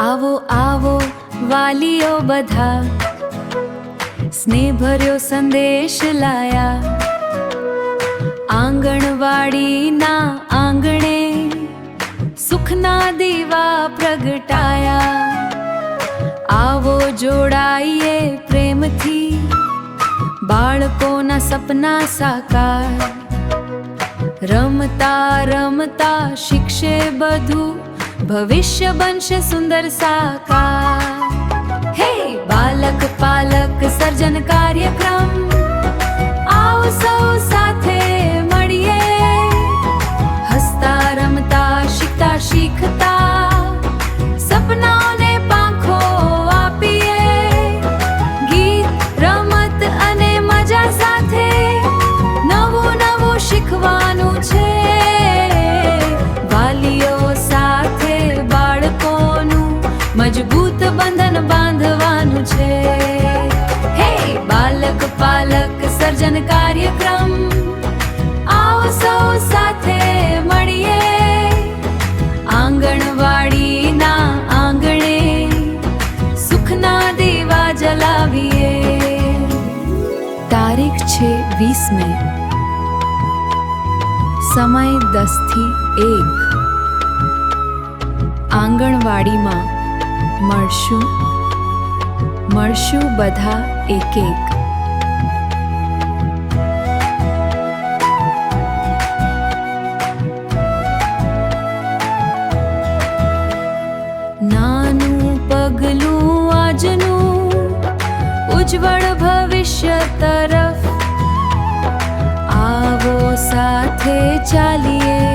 આવો આવો વાલીઓ બધા, સ્નેહ ભર્યો સંદેશ લાયા. આંગણવાડીના આંગણે સુખના દીવા પ્રગટાયા. આવો જોડાઈએ પ્રેમથી, બાળકોના સપના સાકાર. રમતા રમતા શીખશે બધું, ભવિષ્ય બનશે સુંદર સાકાર. હે બાલક પાલક સર્જન કાર્યક્રમ, આવો સૌ સાથે મળીએ. હસતા રમતા શીખતા શીખતા સપનાઓને પાંખો આપીએ. ગીત રમત અને મજા સાથે નવું નવું શીખવાનું છે. વાલીઓ સાથે બાળકોનું મજબૂત બંધન બાંધવાનું છે. હે બાલક પાલક સર્જન કાર્યક્રમ, આવો સૌ સાથે મળીએ. આંગણવાડીના આંગણે સુખના દીવા જલાવીએ. તારીખ છે 20 મે, સમય 10 થી 1. આંગણવાડીમાં મળશું બધા એક એક. નાનું પગલું આજનું ઉજ્જવળ ભવિષ્ય તરફ, આવો સાથે ચાલીએ.